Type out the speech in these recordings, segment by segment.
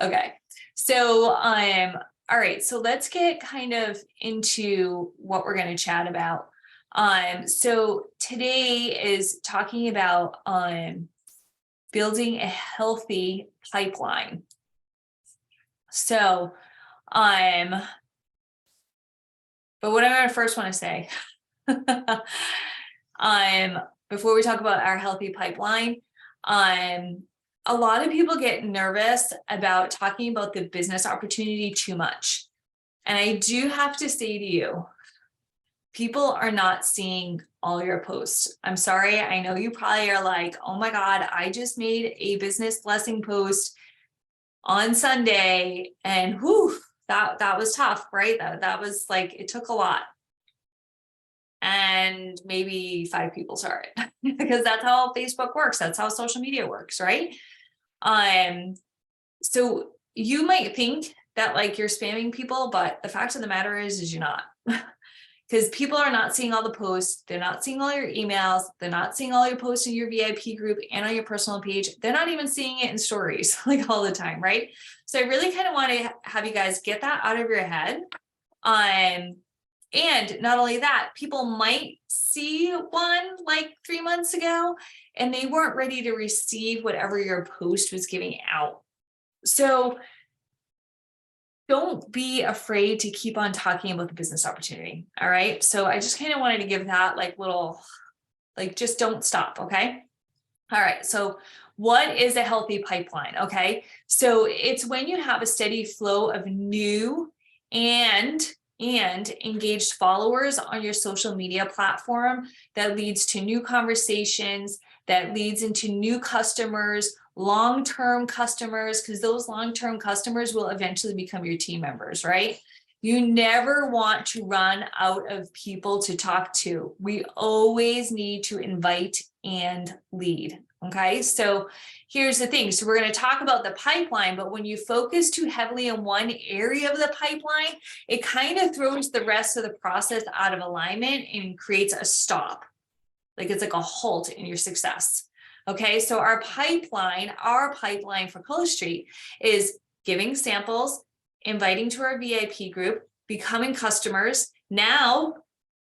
Okay. So, all right. So let's get kind of into what we're going to chat about. So today is talking about, building a healthy pipeline. So, but what I first want to say, before we talk about our healthy pipeline, a lot of people get nervous about talking about the business opportunity too much. And I do have to say to you, people are not seeing all your posts. I'm sorry. I know you probably are like, oh my God, I just made a business blessing post on Sunday and whew, that was tough, right? That was like, it took a lot. And maybe 5 people saw it because that's how Facebook works. That's how social media works, right? So you might think that like you're spamming people, but the fact of the matter is you're not. Because people are not seeing all the posts, they're not seeing all your emails, they're not seeing all your posts in your VIP group and on your personal page. They're not even seeing it in stories like all the time, right? So I really kind of want to have you guys get that out of your head. And not only that, people might see one like 3 months ago and they weren't ready to receive whatever your post was giving out. So don't be afraid to keep on talking about the business opportunity. All right. So I just kind of wanted to give that like little, like, just don't stop. Okay. All right. So what is a healthy pipeline? Okay. So it's when you have a steady flow of new and engaged followers on your social media platform that leads to new conversations, that leads into new customers, long-term customers, because those long-term customers will eventually become your team members, right? You never want to run out of people to talk to. We always need to invite and lead. Okay, so here's the thing. So we're going to talk about the pipeline, but when you focus too heavily in one area of the pipeline, it kind of throws the rest of the process out of alignment and creates a stop. Like it's like a halt in your success. Okay, so our pipeline for Color Street is giving samples, inviting to our VIP group, becoming customers, now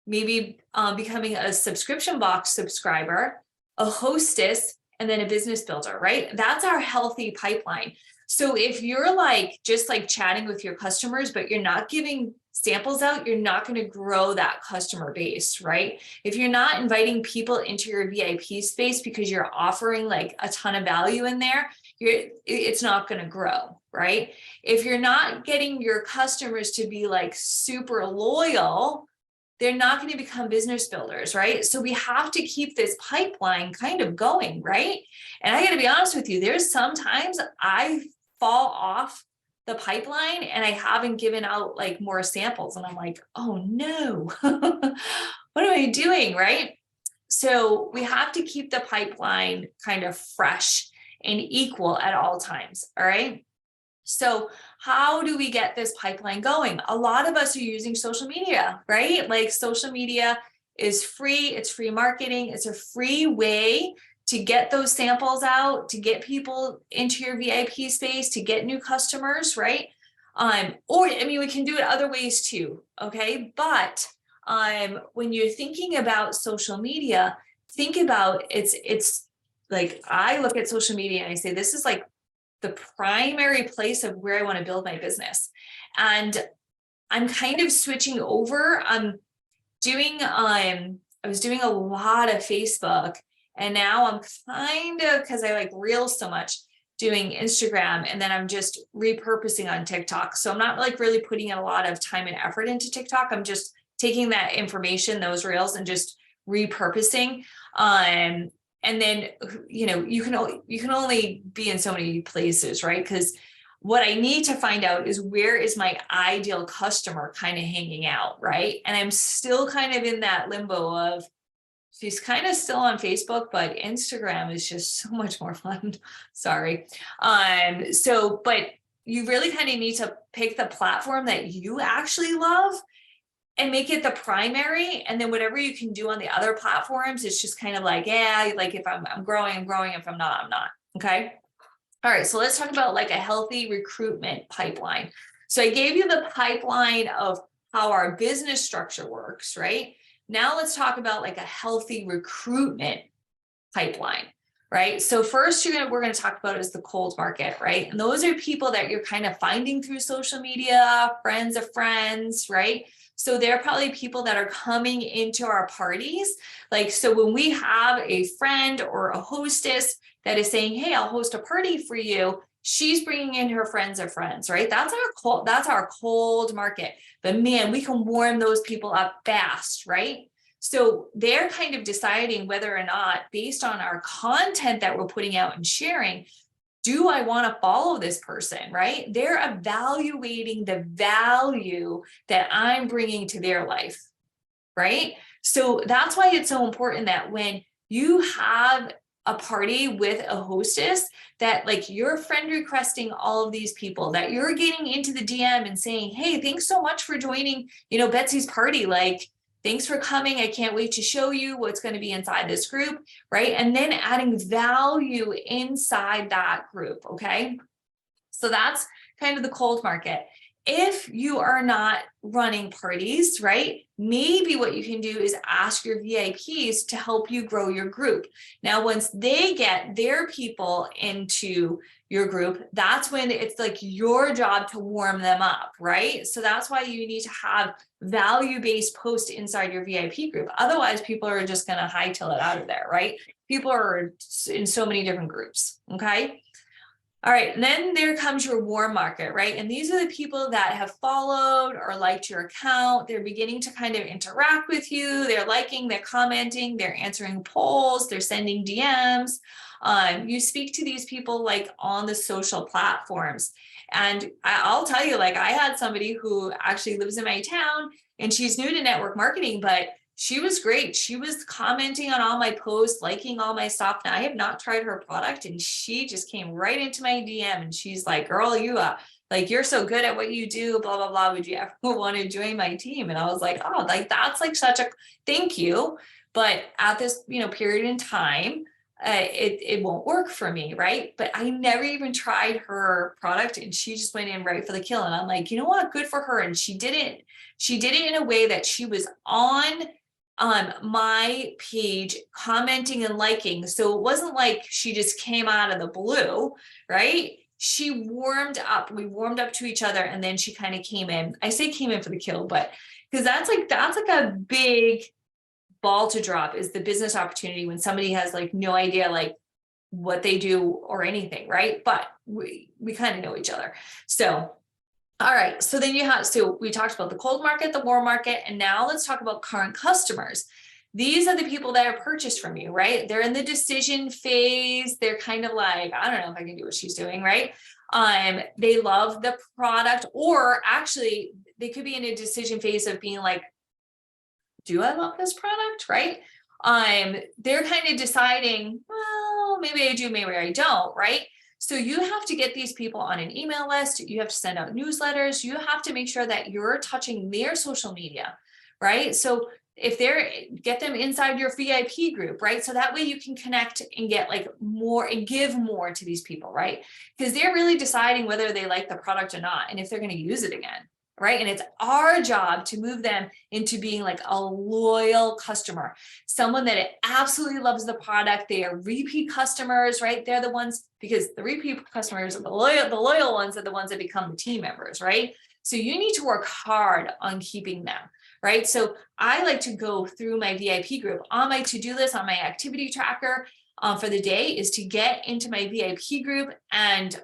maybe becoming a subscription box subscriber, a hostess, and then a business builder, right? That's our healthy pipeline. So if you're like just like chatting with your customers, but you're not giving samples out, you're not going to grow that customer base, right? If you're not inviting people into your VIP space because you're offering like a ton of value in there, it's not going to grow, right? If you're not getting your customers to be like super loyal, they're not going to become business builders, right? So we have to keep this pipeline kind of going, right? And I got to be honest with you, there's sometimes I fall off the pipeline and I haven't given out like more samples and I'm like, oh no, what am I doing, right? So we have to keep the pipeline kind of fresh and equal at all times, all right? So how do we get this pipeline going? A lot of us are using social media, right? Like social media is free. It's free marketing. It's a free way to get those samples out, to get people into your VIP space, to get new customers, right? Or, I mean, we can do it other ways too, okay? But when you're thinking about social media, think about it's like, I look at social media and I say, this is like the primary place of where I want to build my business. And I'm kind of switching over. I was doing a lot of Facebook and now I'm kind of, because I like Reels so much, doing Instagram, and then I'm just repurposing on TikTok. So I'm not like really putting a lot of time and effort into TikTok. I'm just taking that information, those Reels, and just repurposing. And then, you know, you can only be in so many places, right? Because what I need to find out is where is my ideal customer kind of hanging out, right? And I'm still kind of in that limbo of, she's kind of still on Facebook, but Instagram is just so much more fun. Sorry. But you really kind of need to pick the platform that you actually love and make it the primary. And then whatever you can do on the other platforms, it's just kind of like, yeah, like if I'm growing, I'm growing. If I'm not, I'm not. Okay. All right, so let's talk about like a healthy recruitment pipeline. So I gave you the pipeline of how our business structure works, right? Now let's talk about like a healthy recruitment pipeline, right? So first we're going to talk about is the cold market, right? And those are people that you're kind of finding through social media, friends of friends, right? So they're probably people that are coming into our parties. Like, so when we have a friend or a hostess that is saying, hey, I'll host a party for you, she's bringing in her friends of friends, right? That's our cold market. But man, we can warm those people up fast, right? So they're kind of deciding whether or not, based on our content that we're putting out and sharing, do I want to follow this person, right? They're evaluating the value that I'm bringing to their life, right? So that's why it's so important that when you have a party with a hostess, that like you're friend requesting all of these people, that you're getting into the DM and saying, hey, thanks so much for joining, Betsy's party. Like, thanks for coming. I can't wait to show you what's going to be inside this group, right? And then adding value inside that group, okay? So that's kind of the cold market. If you are not running parties, right, maybe what you can do is ask your VIPs to help you grow your group. Now, once they get their people into your group, that's when it's like your job to warm them up, right? So that's why you need to have value-based posts inside your VIP group. Otherwise, people are just going to hightail it out of there, right? People are in so many different groups, okay? All right, and then there comes your warm market, right? And these are the people that have followed or liked your account. They're beginning to kind of interact with you. They're liking, they're commenting, they're answering polls, they're sending DMs. You speak to these people like on the social platforms. And I'll tell you, like, I had somebody who actually lives in my town and she's new to network marketing, but she was great. She was commenting on all my posts, liking all my stuff. Now I have not tried her product, and she just came right into my DM and she's like, girl, you're so good at what you do, blah, blah, blah. Would you ever want to join my team? And I was like, oh, like, that's like such a thank you. But at this, period in time, it won't work for me, right? But I never even tried her product and she just went in right for the kill. And I'm like, you know what, good for her. And she did it in a way that she was on my page commenting and liking. So it wasn't like she just came out of the blue, right? We warmed up to each other, and then she kind of came in. I say came in for the kill, but because that's like a big ball to drop, is the business opportunity when somebody has like no idea like what they do or anything, right? But we kind of know each other. So all right, so then we talked about the cold market, the warm market, and now let's talk about current customers. These are the people that have purchased from you, right? They're in the decision phase. They're kind of like, I don't know if I can do what she's doing, right? They love the product, or actually they could be in a decision phase of being like, do I love this product, right? They're kind of deciding, well, maybe I do, maybe I don't, right? So you have to get these people on an email list. You have to send out newsletters. You have to make sure that you're touching their social media, right? So get them inside your VIP group, right? So that way you can connect and get like more and give more to these people, right? Because they're really deciding whether they like the product or not, and if they're going to use it again, right? And it's our job to move them into being like a loyal customer, someone that absolutely loves the product. They are repeat customers, right? They're the ones, because the repeat customers are the loyal ones are the ones that become the team members, right? So you need to work hard on keeping them, right? So I like to go through my VIP group on my to-do list, on my activity tracker for the day, is to get into my VIP group and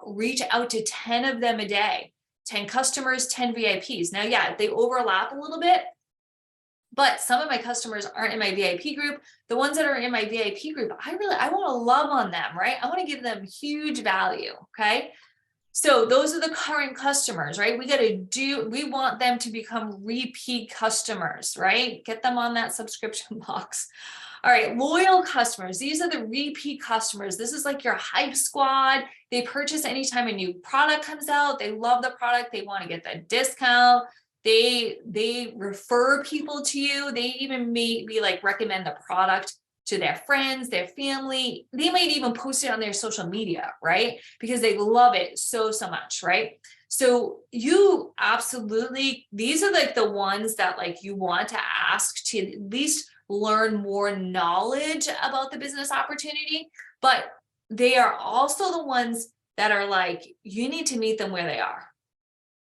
reach out to 10 of them a day. 10 customers, 10 VIPs. Now, yeah, they overlap a little bit, but some of my customers aren't in my VIP group. The ones that are in my VIP group, I want to love on them, right? I want to give them huge value, okay? So those are the current customers, right? We want them to become repeat customers, right? Get them on that subscription box. All right, loyal customers. These are the repeat customers. This is like your hype squad. They purchase anytime a new product comes out. They love the product. They want to get that discount. They refer people to you. They even maybe like recommend the product to their friends, their family. They might even post it on their social media, right? Because they love it so much, right? So you absolutely, these are like the ones that like you want to ask to at least learn more knowledge about the business opportunity, but they are also the ones that are like, you need to meet them where they are,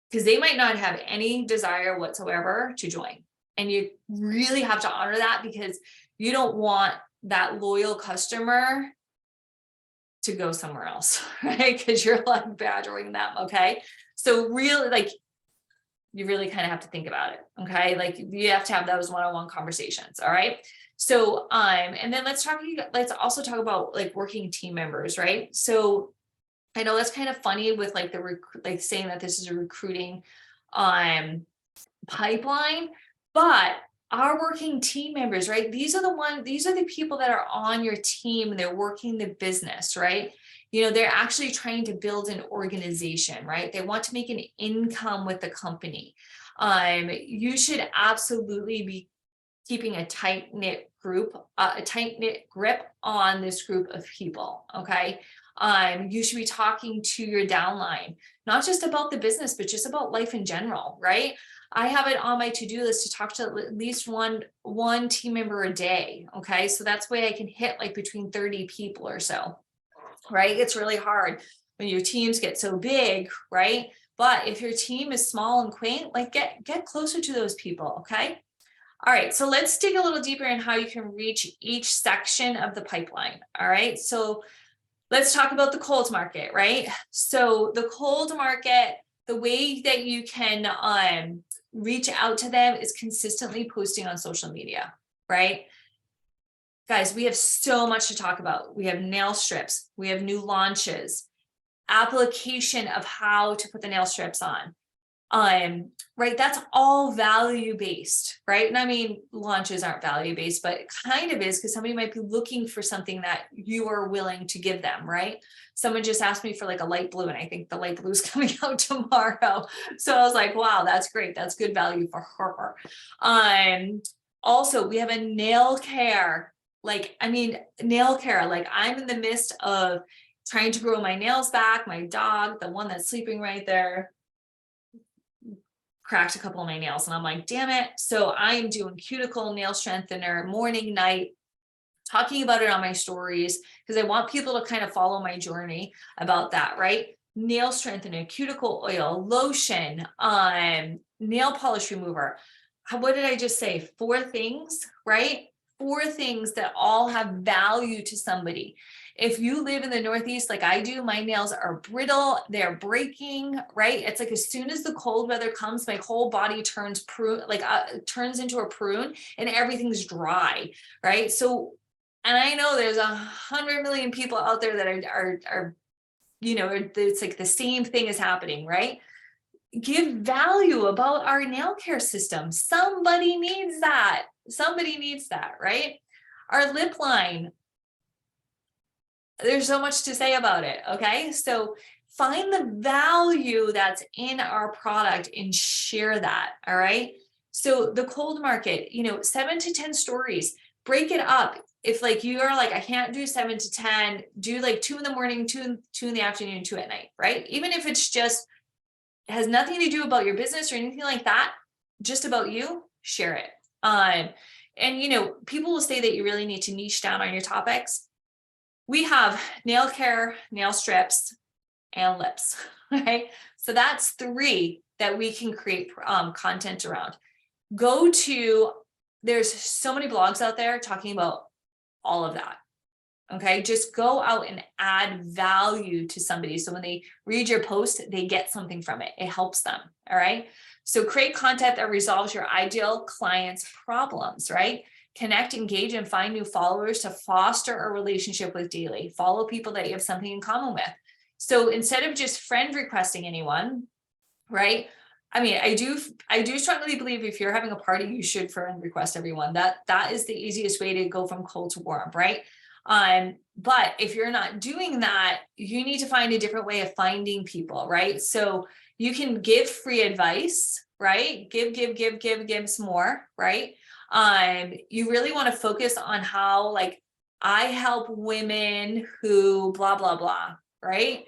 because they might not have any desire whatsoever to join. And you really have to honor that, because you don't want that loyal customer to go somewhere else, right? Because you're like badgering them, okay? So really, like, you really kind of have to think about it, okay? Like, you have to have those one-on-one conversations, all right? So, and then let's also talk about like working team members, right? So I know that's kind of funny with like like saying that this is a recruiting pipeline, but our working team members, right? These are the people that are on your team. They're working the business, right? You know, they're actually trying to build an organization, right? They want to make an income with the company. You should absolutely be keeping a tight-knit group, a tight-knit grip on this group of people, okay? You should be talking to your downline, not just about the business, but just about life in general, right? I have it on my to-do list to talk to at least one team member a day, okay? So that's why I can hit like between 30 people or so, right? It's really hard when your teams get so big, right? But if your team is small and quaint, like get closer to those people, okay? All right, so let's dig a little deeper in how you can reach each section of the pipeline. All right, so let's talk about the cold market, right? So the cold market, the way that you can reach out to them is consistently posting on social media, right? Guys, we have so much to talk about. We have nail strips, we have new launches, application of how to put the nail strips on. Right, that's all value-based, right? And I mean, launches aren't value-based, but it kind of is, because somebody might be looking for something that you are willing to give them, right? Someone just asked me for like a light blue, and I think the light blue is coming out tomorrow. So I was like, wow, that's great. That's good value for her. Also, we have a nail care. Like, I mean, nail care, like I'm in the midst of trying to grow my nails back. My dog, the one that's sleeping right there, cracked a couple of my nails, and I'm like, damn it. So I am doing cuticle nail strengthener morning, night, talking about it on my stories, because I want people to kind of follow my journey about that, right? Nail strengthener, cuticle oil, lotion, nail polish remover. What did I just say? 4 things, right? 4 things that all have value to somebody. If you live in the Northeast like I do, my nails are brittle, they're breaking, right? It's like as soon as the cold weather comes, my whole body turns turns into a prune, and everything's dry, right? So, and I know there's 100 million people out there that are you know, it's like the same thing is happening, right? Give value about our nail care system. Somebody needs that. Somebody needs that, right? Our lip line, there's so much to say about it, okay? So find the value that's in our product and share that, all right? So the cold market, you know, 7 to 10 stories, break it up. If like you are like, I can't do 7 to 10, do like 2 in the morning, 2 in the afternoon, 2 at night, right? Even if it's just, has nothing to do about your business or anything like that, just about you, share it. And you know, people will say that you really need to niche down on your topics. We have nail care, nail strips, and lips, right? So that's 3 that we can create content around. There's so many blogs out there talking about all of that. Okay, just go out and add value to somebody. So when they read your post, they get something from it. It helps them. All right. So create content that resolves your ideal client's problems, right? Connect, engage, and find new followers to foster a relationship with daily. Follow people that you have something in common with. So instead of just friend requesting anyone, right? I mean, I do strongly believe if you're having a party, you should friend request everyone. That is the easiest way to go from cold to warm, right? But if you're not doing that, you need to find a different way of finding people, right? So you can give free advice, right? Give some more, right? You really want to focus on how like I help women who blah, blah, blah, right?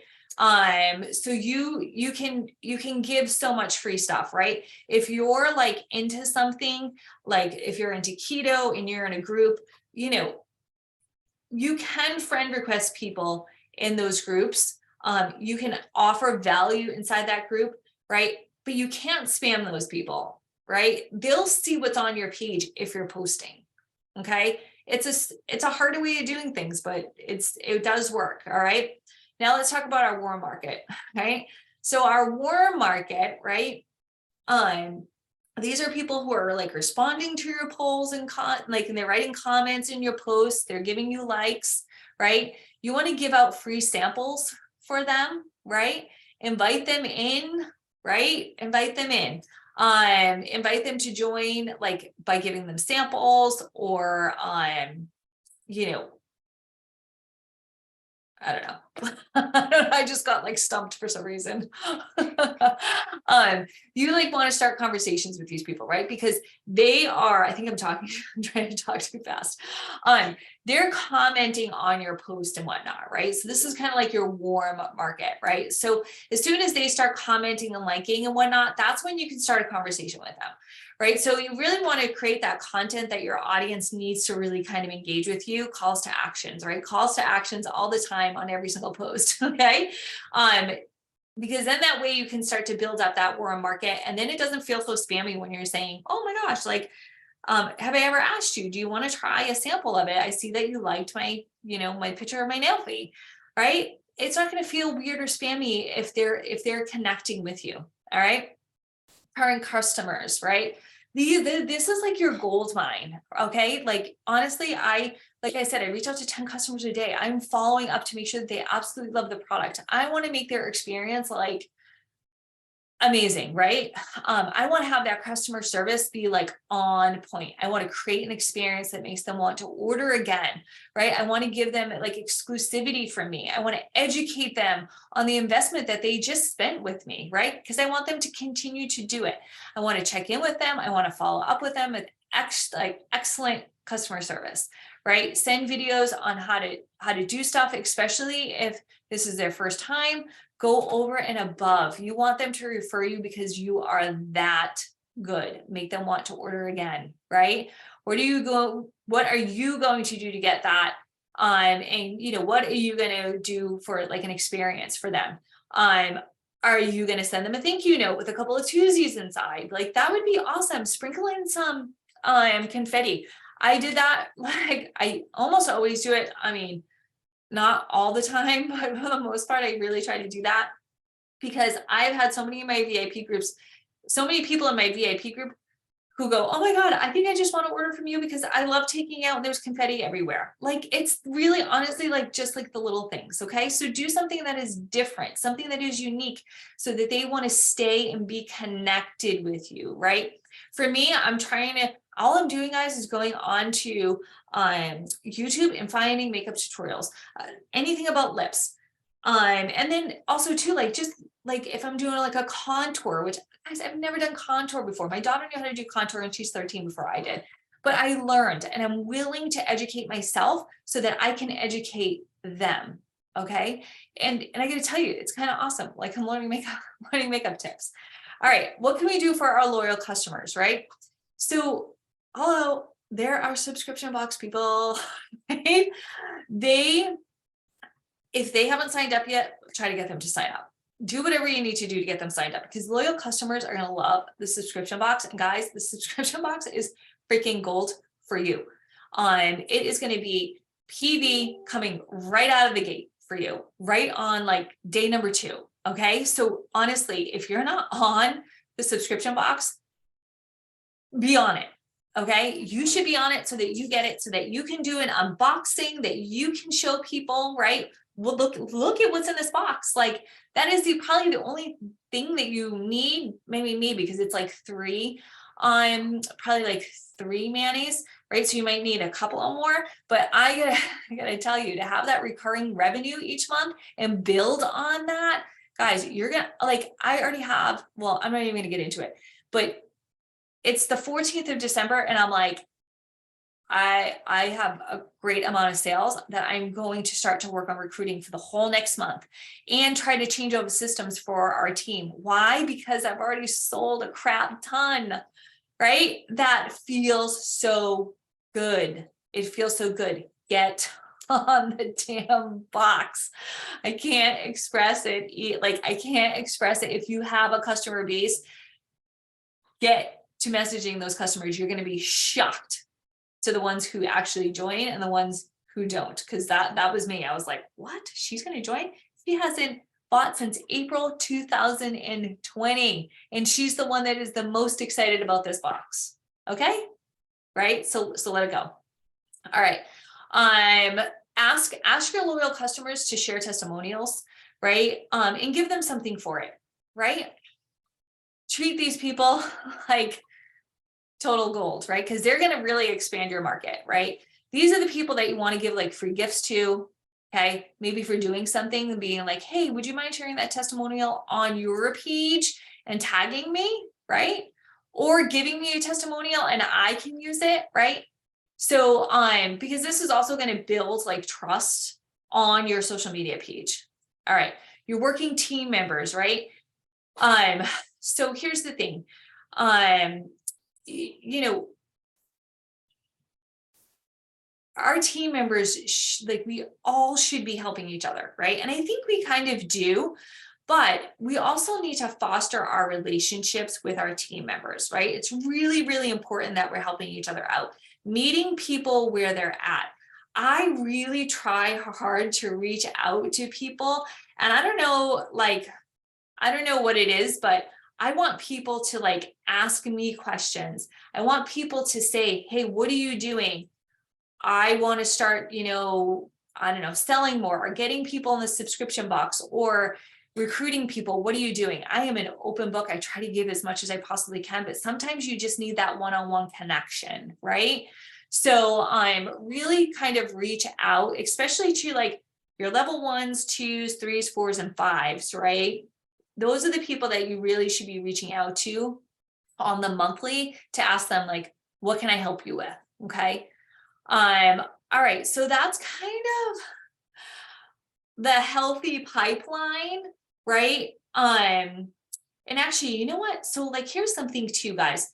So you can give so much free stuff, right? If you're like into something, like if you're into keto and you're in a group, you know, you can friend request people in those groups. You can offer value inside that group, right? But you can't spam those people, right? They'll see what's on your page if you're posting. Okay. It's a harder way of doing things, but it does work. All right. Now let's talk about our warm market. Right. So our warm market, right? These are people who are like responding to your polls and and they're writing comments in your posts, they're giving you likes, right? You want to give out free samples for them, right? Invite them in, right? Invite them in. Invite them to join, like by giving them samples or you know, I don't know. I just got like stumped for some reason. You like want to start conversations with these people, right? Because they are, I think I'm trying to talk too fast. They're commenting on your post and whatnot, right? So this is kind of like your warm market, right? So as soon as they start commenting and liking and whatnot, that's when you can start a conversation with them. Right. So you really want to create that content that your audience needs to really kind of engage with you. Calls to actions, right? Calls to actions all the time on every single post. Okay. Because then that way you can start to build up that warm market, and then it doesn't feel so spammy when you're saying, oh my gosh, like, have I ever asked you, do you want to try a sample of it? I see that you liked my, my picture of my nail fee, right? It's not going to feel weird or spammy if they're connecting with you. All right. Current customers, right? This is like your gold mine. Okay. Like, honestly, like I said, I reach out to 10 customers a day. I'm following up to make sure that they absolutely love the product. I want to make their experience like amazing, right? I want to have that customer service be like on point. I want to create an experience that makes them want to order again, right? I want to give them like exclusivity from me. I want to educate them on the investment that they just spent with me, right? Because I want them to continue to do it. I want to check in with them. I want to follow up with them with excellent customer service, right? Send videos on how to do stuff, especially if this is their first time. Go over and above. You want them to refer you because you are that good. Make them want to order again, right? What are you going to do to get that? And what are you going to do for like an experience for them? Are you going to send them a thank you note with a couple of twosies inside? Like that would be awesome. Sprinkle in some confetti. I did that. Like I almost always do it. I mean, not all the time, but for the most part, I really try to do that because I've had so many in my VIP groups, so many people in my VIP group who go, oh my God, I think I just want to order from you because I love taking out, there's confetti everywhere. Like it's really honestly like just like the little things. Okay. So do something that is different, something that is unique so that they want to stay and be connected with you. Right. For me, all I'm doing, guys, is going on to YouTube and finding makeup tutorials, anything about lips. And then also too, like, just like if I'm doing like a contour, which guys, I've never done contour before. My daughter knew how to do contour and she's 13 before I did, but I learned and I'm willing to educate myself so that I can educate them. Okay. And I got to tell you, it's kind of awesome. Like I'm learning makeup tips. All right. What can we do for our loyal customers? Right. So, hello, there are subscription box people, right? If they haven't signed up yet, try to get them to sign up. Do whatever you need to do to get them signed up because loyal customers are going to love the subscription box. And guys, the subscription box is freaking gold for you. It is going to be PV coming right out of the gate for you, right on like day number 2. Okay. So honestly, if you're not on the subscription box, be on it. Okay. You should be on it so that you get it, so that you can do an unboxing, that you can show people, right? Well, look at what's in this box. Like that is probably the only thing that you need, maybe me, because it's like 3, probably like 3 manis, right? So you might need a couple of more, but I gotta tell you, to have that recurring revenue each month and build on that, guys, you're gonna like, I already have, well, I'm not even gonna get into it, but it's the 14th of December. And I'm like, I have a great amount of sales that I'm going to start to work on recruiting for the whole next month and try to change over systems for our team. Why? Because I've already sold a crap ton, right? That feels so good. It feels so good. Get on the damn box. I can't express it. Like, I can't express it. If you have a customer base, get to messaging those customers. You're going to be shocked to the ones who actually join and the ones who don't. Because that was me. I was like, what? She's going to join? She hasn't bought since April 2020. And she's the one that is the most excited about this box. Okay. Right. So let it go. All right. Ask your loyal customers to share testimonials, right? And give them something for it, right? Treat these people like total gold, right? Because they're going to really expand your market, right? These are the people that you want to give like free gifts to, okay? Maybe for doing something and being like, hey, would you mind sharing that testimonial on your page and tagging me, right? Or giving me a testimonial and I can use it, right? So, because this is also going to build like trust on your social media page. All right. Your working team members, right? So here's the thing. You know, our team members, like we all should be helping each other, right? And I think we kind of do, but we also need to foster our relationships with our team members, right? It's really, really important that we're helping each other out, meeting people where they're at. I really try hard to reach out to people, and I don't know what it is, but I want people to like ask me questions. I want people to say, hey, what are you doing? I want to start, I don't know, selling more or getting people in the subscription box or recruiting people. What are you doing? I am an open book. I try to give as much as I possibly can, but sometimes you just need that one-on-one connection, right? So I'm really kind of reach out, especially to like your level 1s, 2s, 3s, 4s, and 5s, right? Those are the people that you really should be reaching out to on the monthly to ask them like, what can I help you with? Okay. All right. So that's kind of the healthy pipeline, right? And actually, you know what? So like, here's something too, guys.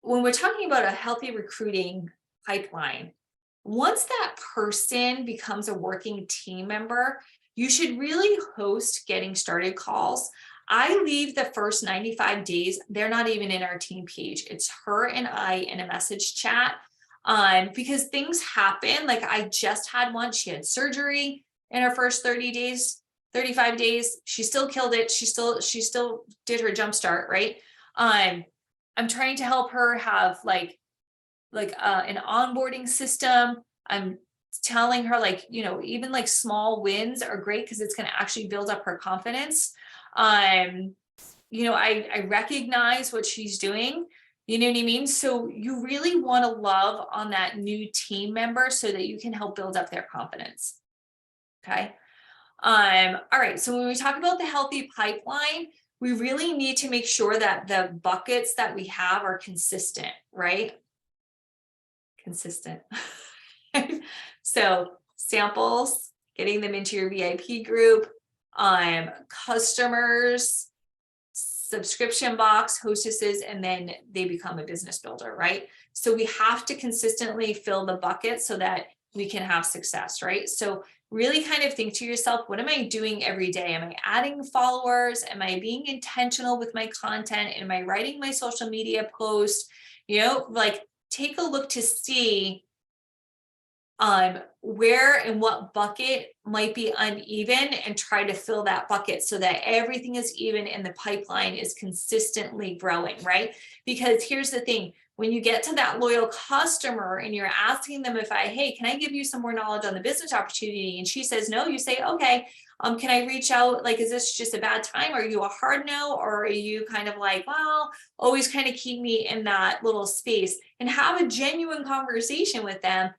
When we're talking about a healthy recruiting pipeline, once that person becomes a working team member, you should really host getting started calls. I leave the first 95 days, they're not even in our team page. It's her and I in a message chat. Because things happen. Like I just had one, she had surgery in her first 30 days, 35 days. She still killed it. She still did her jump start, right? I'm trying to help her have like an onboarding system. I'm telling her like, even like small wins are great because it's going to actually build up her confidence. I recognize what she's doing. You know what I mean? So you really want to love on that new team member so that you can help build up their confidence. Okay. All right. So when we talk about the healthy pipeline, we really need to make sure that the buckets that we have are consistent, right? Consistent. So samples, getting them into your VIP group, customers, subscription box, hostesses, and then they become a business builder, right? So we have to consistently fill the bucket so that we can have success, right? So really kind of think to yourself, what am I doing every day? Am I adding followers? Am I being intentional with my content? Am I writing my social media post? Like take a look to see where and what bucket might be uneven and try to fill that bucket so that everything is even and the pipeline is consistently growing, right? Because here's the thing, when you get to that loyal customer and you're asking them hey, can I give you some more knowledge on the business opportunity? And she says no, you say, okay, can I reach out? Like, is this just a bad time? Are you a hard no? Or are you kind of like, well, always kind of keep me in that little space and have a genuine conversation with them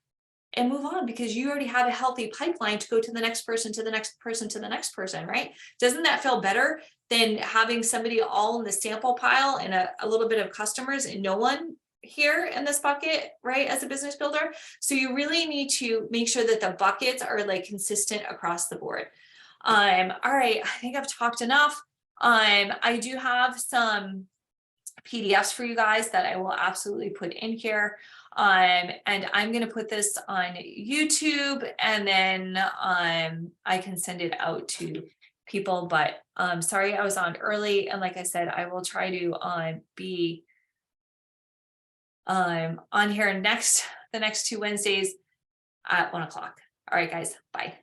and move on, because you already have a healthy pipeline to go to the next person, to the next person, to the next person, right? Doesn't that feel better than having somebody all in the sample pile and a little bit of customers and no one here in this bucket, right, as a business builder. So you really need to make sure that the buckets are like consistent across the board. All right, I think I've talked enough. I do have some PDFs for you guys that I will absolutely put in here. And I'm going to put this on YouTube, and then I can send it out to people. But sorry I was on early, and like I said, I will try to be on here the next 2 Wednesdays at 1 o'clock. All right, guys, bye.